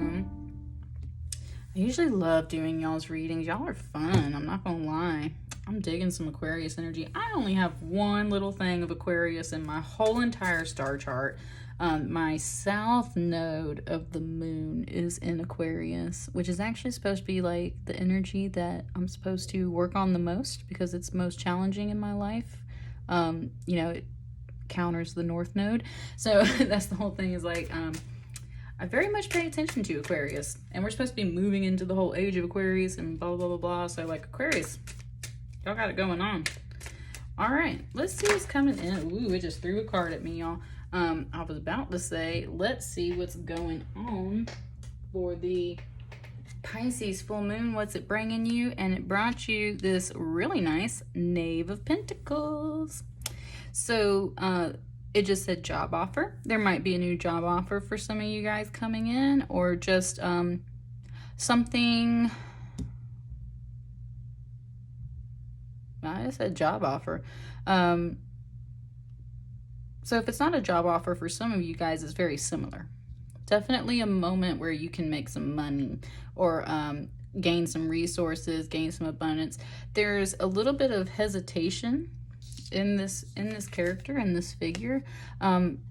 welcome. I usually love doing y'all's readings. Y'all are fun, I'm not gonna lie. I'm digging some Aquarius energy. I only have one little thing of Aquarius in my whole entire star chart. My south node of the moon is in Aquarius, which is actually supposed to be like the energy that I'm supposed to work on the most because it's most challenging in my life. You know, it counters the north node. So that's the whole thing, is like, I very much pay attention to Aquarius, and we're supposed to be moving into the whole age of Aquarius and blah, blah, blah, blah. So like, Aquarius, y'all got it going on. All right, let's see what's coming in. Ooh, it just threw a card at me, y'all. I was about to say, let's see what's going on for the Pisces full moon. What's it bringing you? And it brought you this really nice Knave of Pentacles. So it just said job offer. There might be a new job offer for some of you guys coming in, or just something. I said job offer. So if it's not a job offer for some of you guys, it's very similar. Definitely a moment where you can make some money, or gain some resources, gain some abundance. There's a little bit of hesitation in this character, in this figure.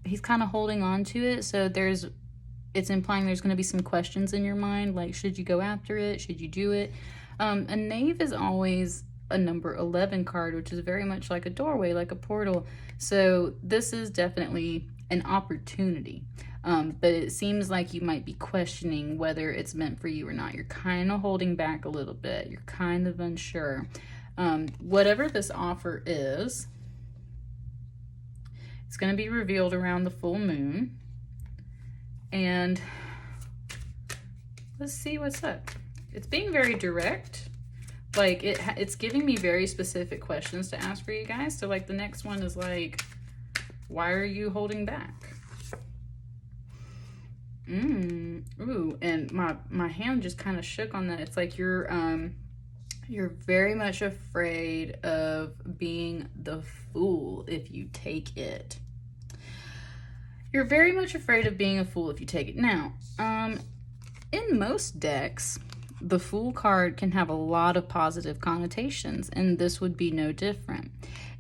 He's kind of holding on to it. So it's implying there's going to be some questions in your mind, like, should you go after it? Should you do it? A knave is always a number 11 card, which is very much like a doorway, like a portal. So this is definitely an opportunity. But it seems like you might be questioning whether it's meant for you or not. You're kind of holding back a little bit. You're kind of unsure. Whatever this offer is, it's going to be revealed around the full moon. And let's see what's up. It's being very direct. Like, it's giving me very specific questions to ask for you guys. So like, the next one is like, why are you holding back? Ooh, and my hand just kind of shook on that. It's like you're very much afraid of being the fool if you take it. You're very much afraid of being a fool if you take it. Now, in most decks, the Fool card can have a lot of positive connotations, and this would be no different.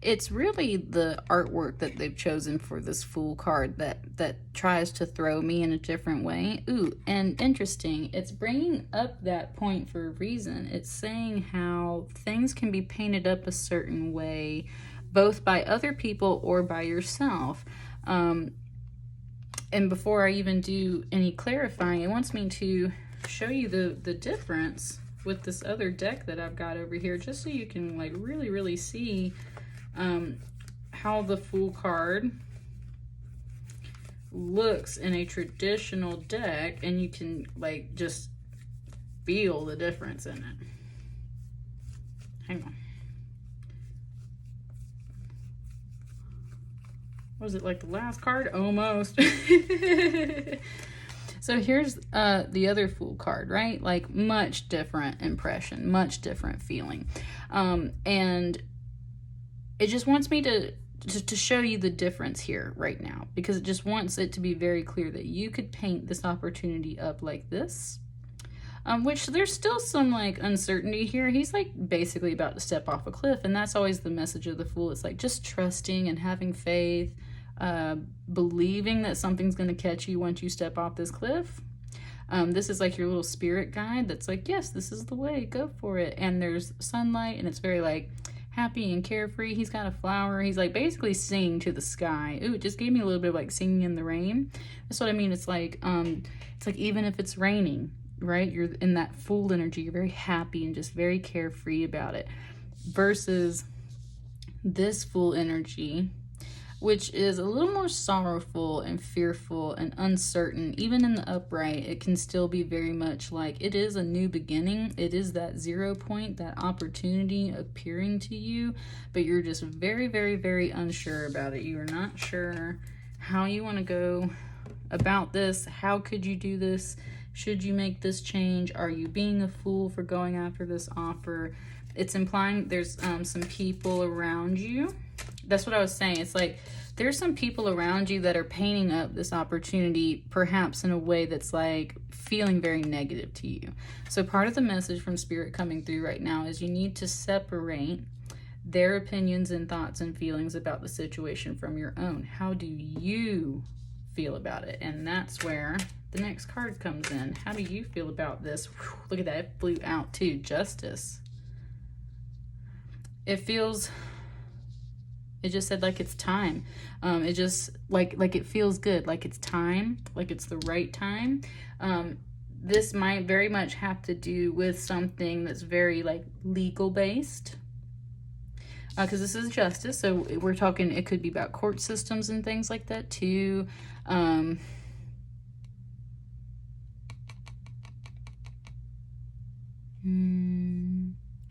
It's really the artwork that they've chosen for this Fool card that tries to throw me in a different way. Ooh, and interesting, it's bringing up that point for a reason. It's saying how things can be painted up a certain way, both by other people or by yourself. And before I even do any clarifying, it wants me to show you the difference with this other deck that I've got over here, just so you can like really see how the Fool card looks in a traditional deck, and you can like just feel the difference in it. Hang on. Was it like the last card? Almost. So here's the other Fool card, right? Like, much different impression, much different feeling. And it just wants me to show you the difference here right now, because it just wants it to be very clear that you could paint this opportunity up like this, which there's still some like uncertainty here. He's like basically about to step off a cliff, and that's always the message of the Fool. It's like just trusting and having faith, believing that something's going to catch you once you step off this cliff. This is like your little spirit guide that's like, yes, this is the way, go for it. And there's sunlight, and it's very like happy and carefree. He's got a flower. He's like basically singing to the sky. Ooh, it just gave me a little bit of like singing in the rain. That's what I mean. It's like even if it's raining, right? You're in that Fool energy. You're very happy and just very carefree about it. Versus this Fool energy, which is a little more sorrowful and fearful and uncertain. Even in the upright, it can still be very much like it is a new beginning. It is that 0 point, that opportunity appearing to you, but you're just very, very, very unsure about it. You are not sure how you want to go about this. How could you do this? Should you make this change? Are you being a fool for going after this offer? It's implying there's some people around you. That's what I was saying. It's like there's some people around you that are painting up this opportunity, perhaps in a way that's like feeling very negative to you. So part of the message from Spirit coming through right now is you need to separate their opinions and thoughts and feelings about the situation from your own. How do you feel about it? And that's where the next card comes in. How do you feel about this? Whew, look at that, it flew out too. Justice. It feels, it just said like it's time. It just like it feels good, like it's time, like it's the right time. This might very much have to do with something that's very like legal based, because this is justice. So we're talking, it could be about court systems and things like that too. I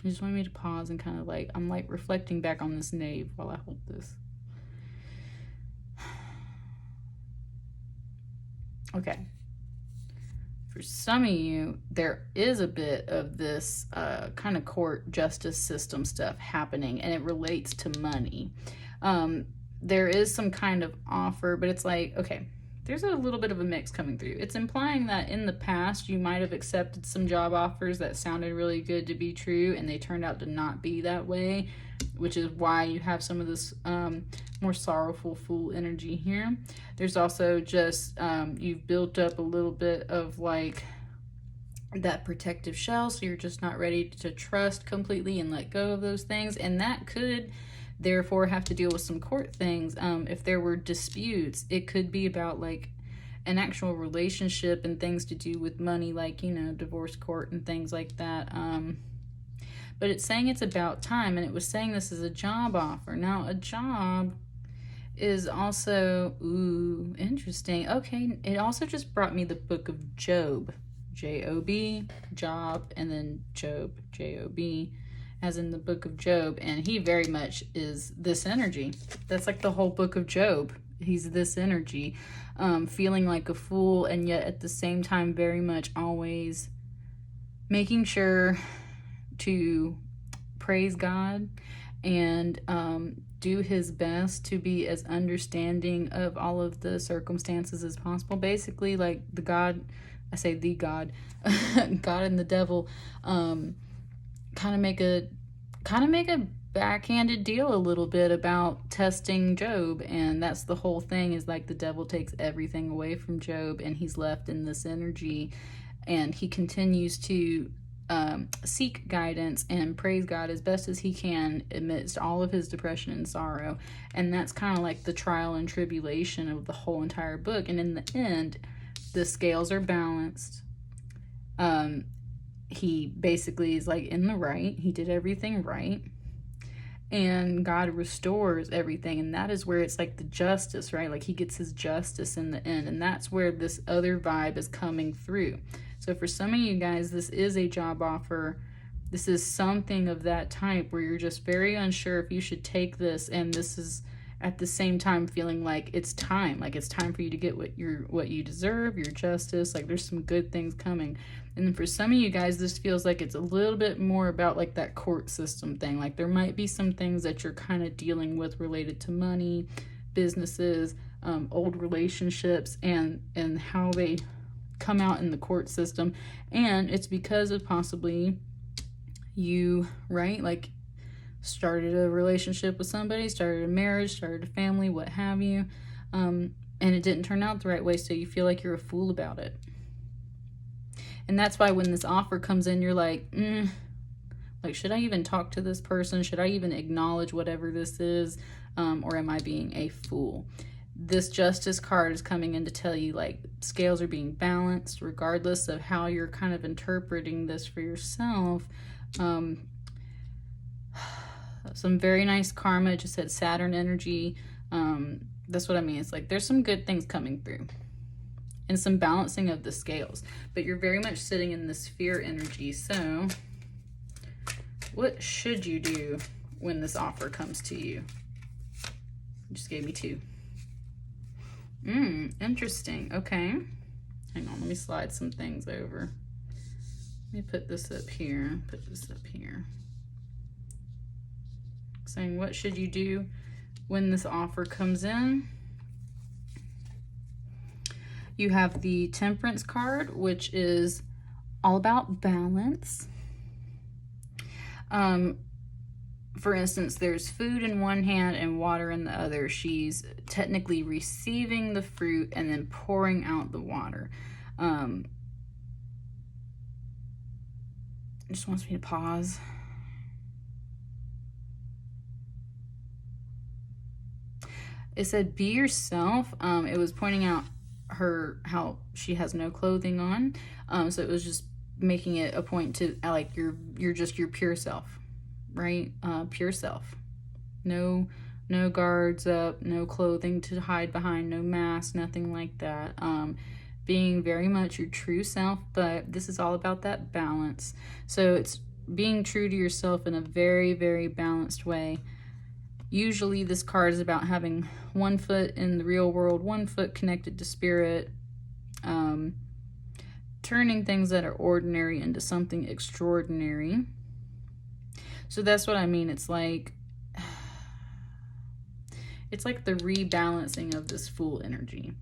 just want me to pause and kind of like, I'm like reflecting back on this knave while I hold this. Okay. For some of you, there is a bit of this kind of court justice system stuff happening, and it relates to money. There is some kind of offer, but it's like, okay, there's a little bit of a mix coming through. It's implying that in the past, you might have accepted some job offers that sounded really good to be true, and they turned out to not be that way, which is why you have some of this more sorrowful fool energy here. There's also just, you've built up a little bit of like that protective shell, so you're just not ready to trust completely and let go of those things, and that could therefore have to deal with some court things. If there were disputes, it could be about like an actual relationship and things to do with money, like, you know, divorce court and things like that. But it's saying it's about time, and it was saying this is a job offer. Now, a job is also, ooh, interesting. Okay, it also just brought me the book of Job, J-O-B, job, and then Job, J-O-B, as in the book of Job, and he very much is this energy. That's like the whole book of Job. He's this energy, feeling like a fool, and yet at the same time very much always making sure to praise God and do his best to be as understanding of all of the circumstances as possible. Basically, like the God, I say the God, God and the devil, kind of make a backhanded deal a little bit about testing Job, and that's the whole thing, is like the devil takes everything away from Job, and he's left in this energy, and he continues to seek guidance and praise God as best as he can amidst all of his depression and sorrow. And that's kind of like the trial and tribulation of the whole entire book. And in the end, the scales are balanced. He basically is like in the right. He did everything right. And God restores everything. And that is where it's like the justice, right? Like he gets his justice in the end. And that's where this other vibe is coming through. So for some of you guys, this is a job offer. This is something of that type where you're just very unsure if you should take this. And this is at the same time feeling like it's time. Like it's time for you to get what you deserve, your justice. Like there's some good things coming. And then for some of you guys, this feels like it's a little bit more about like that court system thing. Like there might be some things that you're kind of dealing with related to money, businesses, old relationships, and how they come out in the court system. And it's because of possibly you, right? Like started a relationship with somebody, started a marriage, started a family, what have you. And it didn't turn out the right way. So you feel like you're a fool about it. And that's why when this offer comes in, you're like, like, should I even talk to this person? Should I even acknowledge whatever this is? Or am I being a fool? This justice card is coming in to tell you, like, scales are being balanced regardless of how you're kind of interpreting this for yourself. Some very nice karma. It just said Saturn energy. That's what I mean. It's like there's some good things coming through and some balancing of the scales, but you're very much sitting in this fear energy. So what should you do when this offer comes to you? You just gave me two. Interesting. Okay. Hang on. Let me slide some things over. Let me put this up here. Put this up here. Saying, what should you do when this offer comes in, you have the Temperance card, which is all about balance. For instance, there's food in one hand and water in the other. She's technically receiving the fruit and then pouring out the water. It just wants me to pause. It said, be yourself. It was pointing out how she has no clothing on. So it was just making it a point to, like, you're just your pure self, right? Pure self. No guards up, no clothing to hide behind, no mask, nothing like that. Being very much your true self, but this is all about that balance. So it's being true to yourself in a very, very balanced way. Usually this card is about having one foot in the real world, one foot connected to spirit, turning things that are ordinary into something extraordinary. So that's what I mean. It's like the rebalancing of this Fool energy.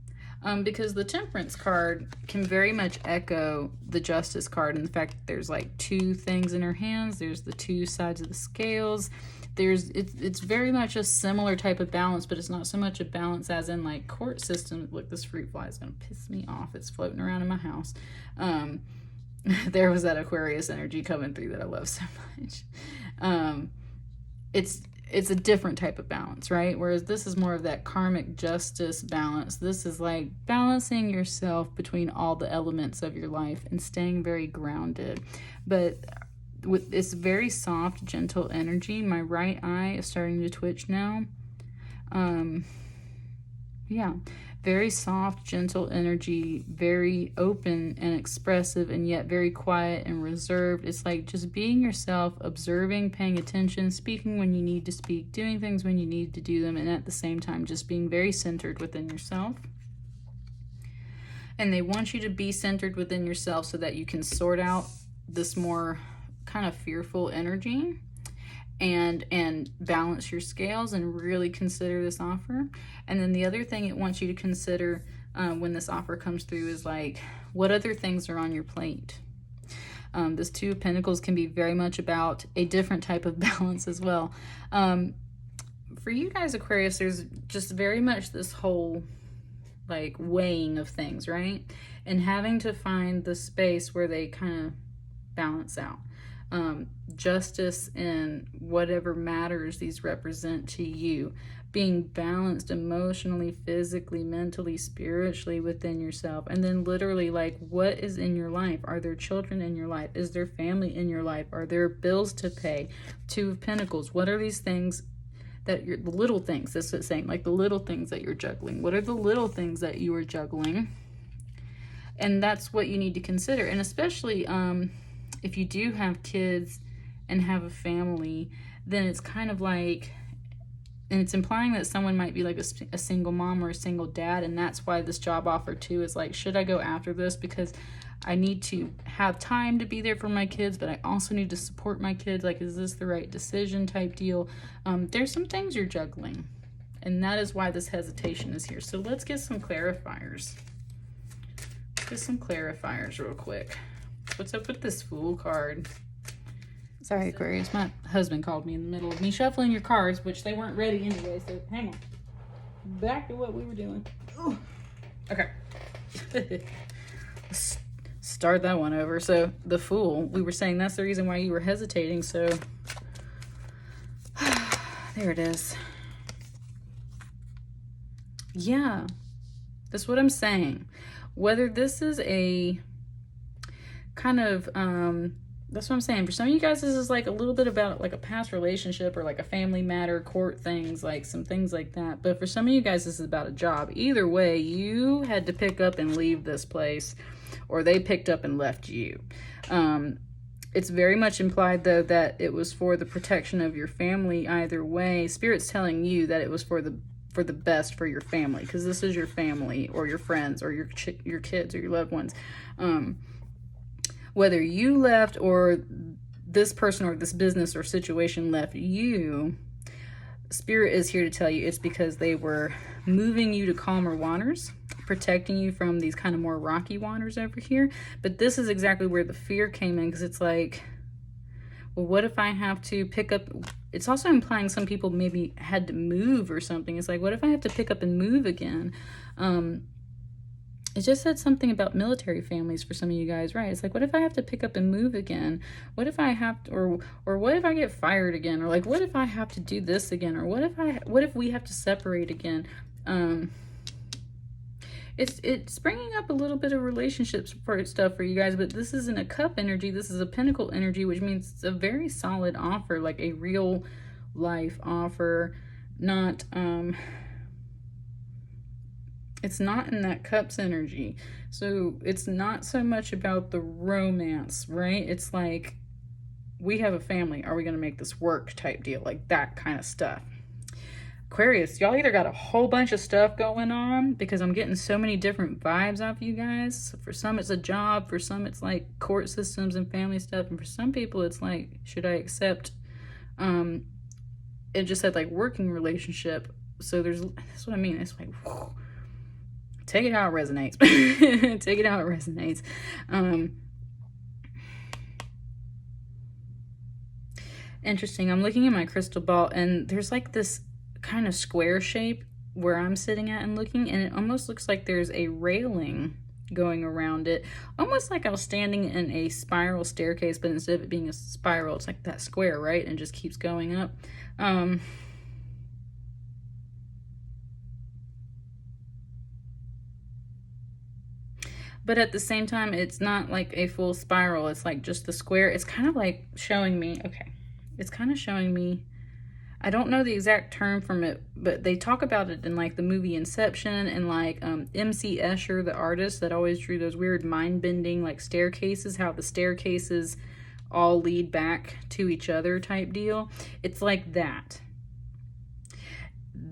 Because the Temperance card can very much echo the Justice card in the fact that there's like two things in her hands. There's the two sides of the scales. It's very much a similar type of balance, but it's not so much a balance as in like court system. Look, this fruit fly is going to piss me off. It's floating around in my house. There was that Aquarius energy coming through that I love so much. It's a different type of balance, right? Whereas this is more of that karmic justice balance. This is like balancing yourself between all the elements of your life and staying very grounded. But with this very soft, gentle energy, my right eye is starting to twitch now. Yeah, very soft, gentle energy, very open and expressive, and yet very quiet and reserved. It's like just being yourself, observing, paying attention, speaking when you need to speak, doing things when you need to do them, and at the same time just being very centered within yourself. And they want you to be centered within yourself so that you can sort out this more kind of fearful energy and balance your scales and really consider this offer. And then the other thing it wants you to consider when this offer comes through is like, what other things are on your plate? This Two of Pentacles can be very much about a different type of balance as well. For you guys, Aquarius, there's just very much this whole like weighing of things, right? And having to find the space where they kind of balance out. Justice in whatever matters these represent to you, being balanced emotionally, physically, mentally, spiritually within yourself, and then literally like, what is in your life? Are there children in your life? Is there family in your life? Are there bills to pay? Two of Pentacles. What are these things that you're, the little things, this is saying, like the little things that you're juggling? What are the little things that you are juggling? And that's what you need to consider. And especially if you do have kids and have a family, then it's kind of like, and it's implying that someone might be like a single mom or a single dad, and that's why this job offer too is like, should I go after this? Because I need to have time to be there for my kids, but I also need to support my kids. Like, is this the right decision type deal? There's some things you're juggling, and that is why this hesitation is here. So let's get some clarifiers. Get some clarifiers real quick. What's up with this Fool card? Sorry, Aquarius. My husband called me in the middle of me shuffling your cards, which they weren't ready anyway, so hang on. Back to what we were doing. Ooh. Okay. Let's start that one over. So, the Fool, we were saying that's the reason why you were hesitating, so there it is. Yeah, that's what I'm saying. Whether this is a kind of that's what I'm saying. For some of you guys, this is like a little bit about like a past relationship or like a family matter, court things, like some things like that. But for some of you guys, this is about a job. Either way, you had to pick up and leave this place, or they picked up and left you. It's very much implied though that it was for the protection of your family. Either way, Spirit's telling you that it was for the best for your family, because this is your family or your friends or your kids or your loved ones. Whether you left or this person or this business or situation left you, Spirit is here to tell you it's because they were moving you to calmer waters, protecting you from these kind of more rocky waters over here. But this is exactly where the fear came in, because it's like, well, what if I have to pick up? It's also implying some people maybe had to move or something. It's like, what if I have to pick up and move again? It just said something about military families for some of you guys, right? It's like, what if I have to pick up and move again? What if I have to, or what if I get fired again? Or like, what if I have to do this again? Or what if we have to separate again? It's bringing up a little bit of relationships for stuff for you guys, but this isn't a cup energy. This is a pentacle energy, which means it's a very solid offer, like a real life offer, not, it's not in that cups energy. So it's not so much about the romance, right? It's like, we have a family. Are we going to make this work type deal? Like that kind of stuff. Aquarius, y'all either got a whole bunch of stuff going on, because I'm getting so many different vibes off you guys. So for some, it's a job. For some, it's like court systems and family stuff. And for some people, it's like, should I accept, it just said like working relationship. So that's what I mean. It's like, whew. Take it how it resonates. Take it how it resonates. Interesting. I'm looking at my crystal ball, and there's like this kind of square shape where I'm sitting at and looking, and it almost looks like there's a railing going around it. Almost like I was standing in a spiral staircase, but instead of it being a spiral, it's like that square, right? And just keeps going up. But at the same time, it's not like a full spiral. It's like just the square. It's kind of like showing me, okay, it's kind of showing me, I don't know the exact term from it, but they talk about it in like the movie Inception, and like M.C. Escher, the artist that always drew those weird mind-bending like staircases, how the staircases all lead back to each other type deal. It's like that.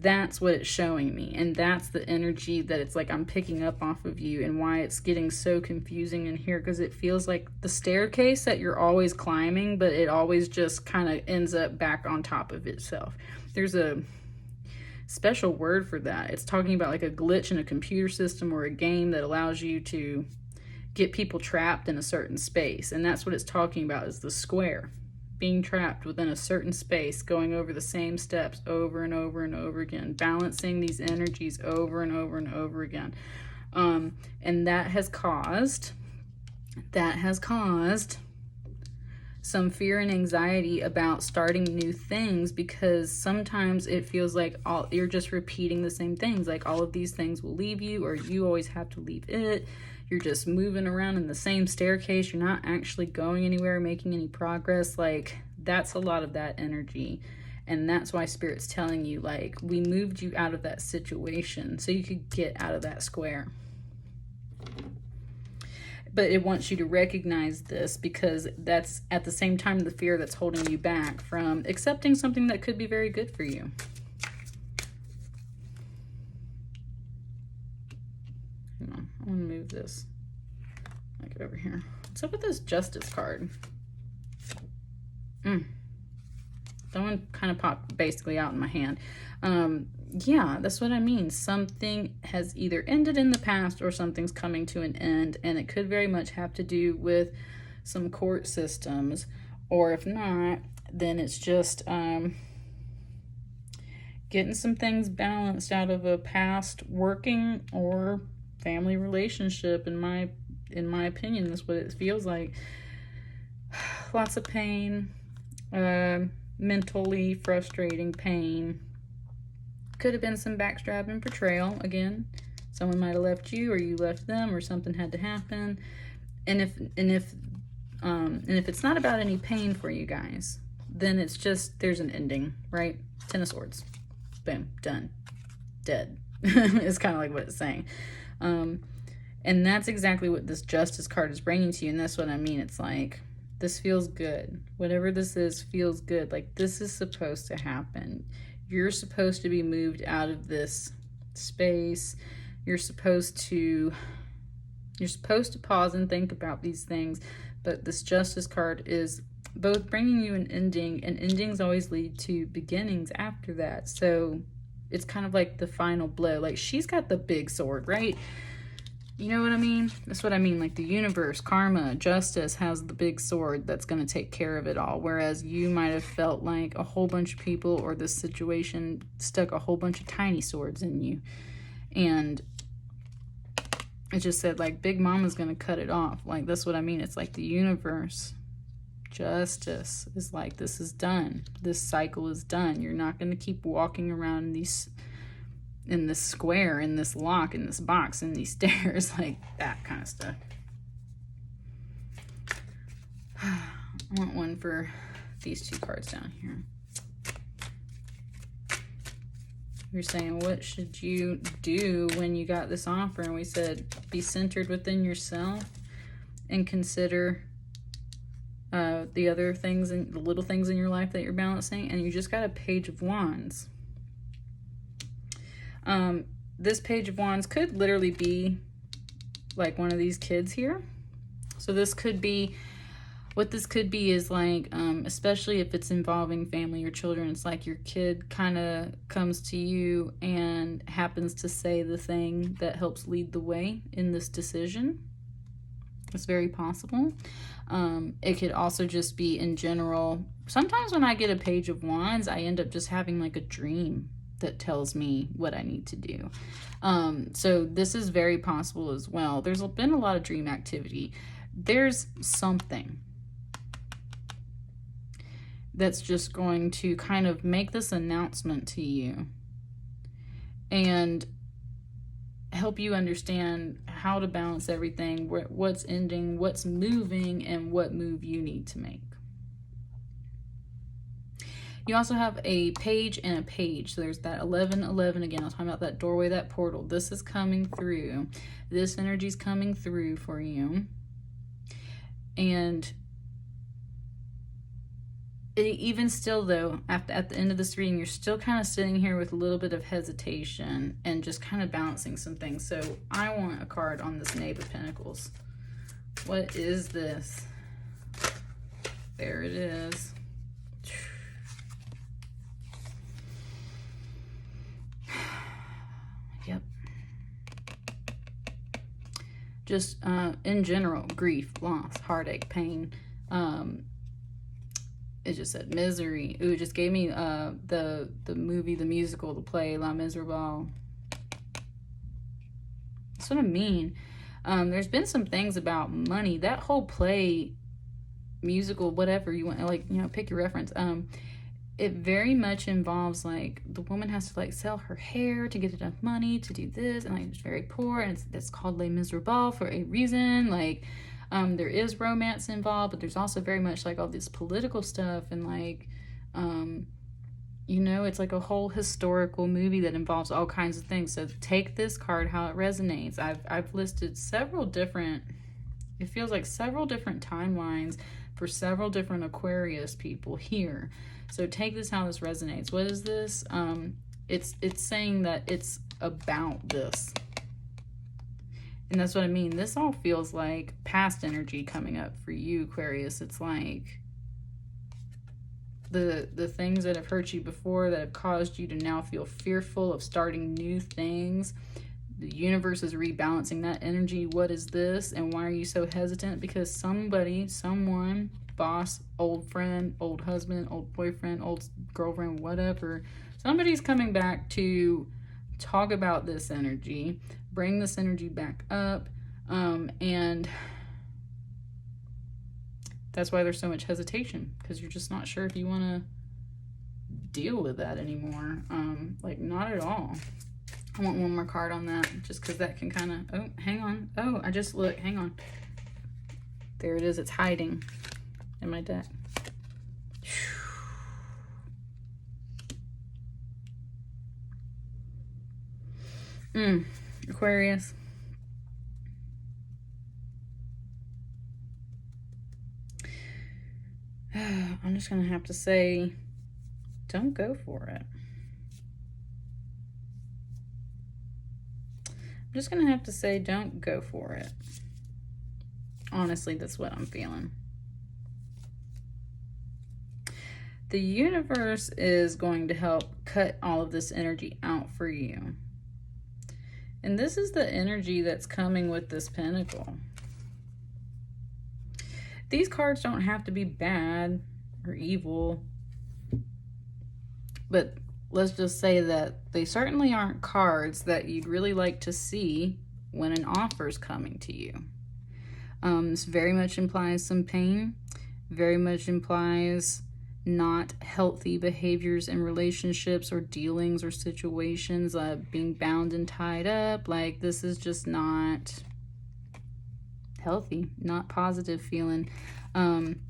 That's what it's showing me, and that's the energy that it's like I'm picking up off of you, and why it's getting so confusing in here, because it feels like the staircase that you're always climbing, but it always just kind of ends up back on top of itself. There's a special word for that. It's talking about like a glitch in a computer system or a game that allows you to get people trapped in a certain space, and that's what it's talking about, is the square. Being trapped within a certain space, going over the same steps over and over and over again, balancing these energies over and over and over again. And that has caused some fear and anxiety about starting new things, because sometimes it feels like you're just repeating the same things. Like all of these things will leave you, or you always have to leave it. You're just moving around in the same staircase. You're not actually going anywhere, making any progress. Like that's a lot of that energy. And that's why Spirit's telling you, like, we moved you out of that situation so you could get out of that square. But it wants you to recognize this, because that's at the same time the fear that's holding you back from accepting something that could be very good for you. I want to move this like over here. What's up with this Justice card? That one kind of popped basically out in my hand. Yeah, that's what I mean. Something has either ended in the past, or something's coming to an end, and it could very much have to do with some court systems, or if not, then it's just getting some things balanced out of a past working or family relationship. In my opinion, that's what it feels like. Lots of pain, mentally frustrating pain. Could have been some backstabbing, betrayal again. Someone might have left you, or you left them, or something had to happen. And if it's not about any pain for you guys, then it's just there's an ending, right? Ten of Swords, boom, done, dead. It's kind of like what it's saying. And that's exactly what this Justice card is bringing to you. And that's what I mean. It's like, this feels good. Whatever this is feels good. Like this is supposed to happen. You're supposed to be moved out of this space. You're supposed to pause and think about these things. But this Justice card is both bringing you an ending, and endings always lead to beginnings after that. So it's kind of like the final blow. Like, she's got the big sword, right? You know what I mean? That's what I mean. Like, the universe, karma, justice has the big sword that's going to take care of it all. Whereas you might have felt like a whole bunch of people or this situation stuck a whole bunch of tiny swords in you. And it just said, like, Big Mama's going to cut it off. Like, that's what I mean. It's like the universe, justice is like, this is done. This cycle is done. You're not going to keep walking around in this square, in this lock, in this box, in these stairs, like that kind of stuff. I want one for these two cards down here. You're saying, what should you do when you got this offer? And we said, be centered within yourself and consider the other things and the little things in your life that you're balancing. And you just got a Page of Wands. This Page of Wands could literally be like one of these kids here. So this could be, what this could be is like, especially if it's involving family or children, it's like your kid kind of comes to you and happens to say the thing that helps lead the way in this decision. It's very possible. It could also just be in general. Sometimes when I get a Page of Wands, I end up just having like a dream that tells me what I need to do. So this is very possible as well. There's been a lot of dream activity. There's something that's just going to kind of make this announcement to you and help you understand how to balance everything, what's ending, what's moving, and what move you need to make. You also have a page and a page. So there's that 11-11 again. I was talking about that doorway, that portal. This is coming through. This energy is coming through for you. And even still, though, at the end of this reading, you're still kind of sitting here with a little bit of hesitation and just kind of balancing some things. So I want a card on this Knave of Pentacles. What is this? There it is. Yep. Just in general, grief, loss, heartache, pain. It just said misery. Ooh, it just gave me the movie, the musical, the play, La Miserable. That's what I mean. There's been some things about money. That whole play, musical, whatever you want, like, you know, pick your reference. It very much involves, like, the woman has to, like, sell her hair to get enough money to do this, and, like, it's very poor, and it's called Les Miserables for a reason. Like, there is romance involved, but there's also very much, like, all this political stuff, and, like, you know, it's like a whole historical movie that involves all kinds of things. So take this card how it resonates. I've listed several different, it feels like several different timelines for several different Aquarius people here. So take this how this resonates. What is this? It's saying that it's about this. And that's what I mean. This all feels like past energy coming up for you, Aquarius. It's like the things that have hurt you before, that have caused you to now feel fearful of starting new things. The universe is rebalancing that energy. What is this? And why are you so hesitant? Because somebody, someone, boss, old friend, old husband, old boyfriend, old girlfriend, whatever, somebody's coming back to talk about this energy, bring this energy back up, and that's why there's so much hesitation, because you're just not sure if you want to deal with that anymore. Like, not at all. I want one more card on that, just because that can kind of, oh, hang on. Oh, I just look, hang on. There it is. It's hiding in my deck. Aquarius. I'm just going to have to say, don't go for it. I'm just going to have to say, don't go for it. Honestly, that's what I'm feeling. The universe is going to help cut all of this energy out for you. And this is the energy that's coming with this pentacle. These cards don't have to be bad or evil, but let's just say that they certainly aren't cards that you'd really like to see when an offer is coming to you. This very much implies some pain, very much implies not healthy behaviors in relationships or dealings or situations, being bound and tied up. Like, this is just not healthy, not positive feeling. And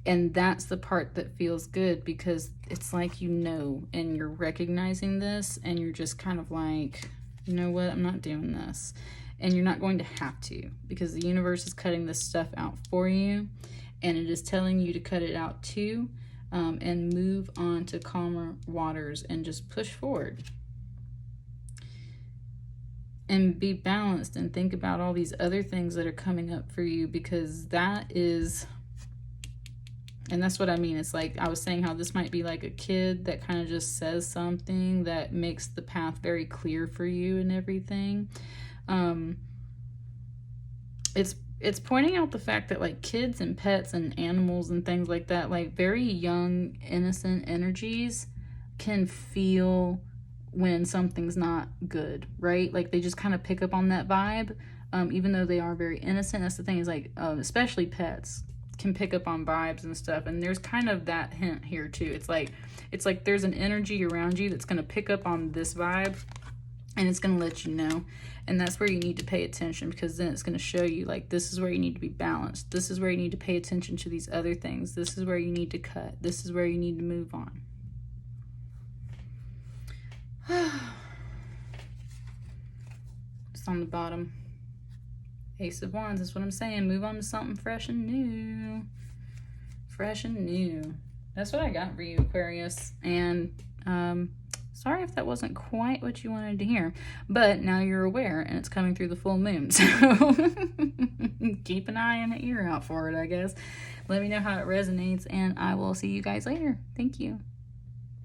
that's the part that feels good, because it's like, you know, and you're recognizing this and you're just kind of like, you know what, I'm not doing this. And you're not going to have to, because the universe is cutting this stuff out for you, and it is telling you to cut it out too, and move on to calmer waters and just push forward. And be balanced and think about all these other things that are coming up for you, because that is, and that's what I mean. It's like I was saying, how this might be like a kid that kind of just says something that makes the path very clear for you and everything. It's pointing out the fact that, like, kids and pets and animals and things like that, like very young, innocent energies can feel when something's not good, right? Like, they just kind of pick up on that vibe, even though they are very innocent. That's the thing, is like, especially pets can pick up on vibes and stuff, and there's kind of that hint here too. It's like there's an energy around you that's going to pick up on this vibe, and it's going to let you know. And that's where you need to pay attention, because then it's going to show you, like, this is where you need to be balanced. This is where you need to pay attention to these other things. This is where you need to cut. This is where you need to move on. Just on the bottom. Ace of Wands, that's what I'm saying. Move on to something fresh and new. Fresh and new. That's what I got for you, Aquarius. And sorry if that wasn't quite what you wanted to hear, but now you're aware, and it's coming through the full moon. So keep an eye and an ear out for it, I guess. Let me know how it resonates, and I will see you guys later. Thank you.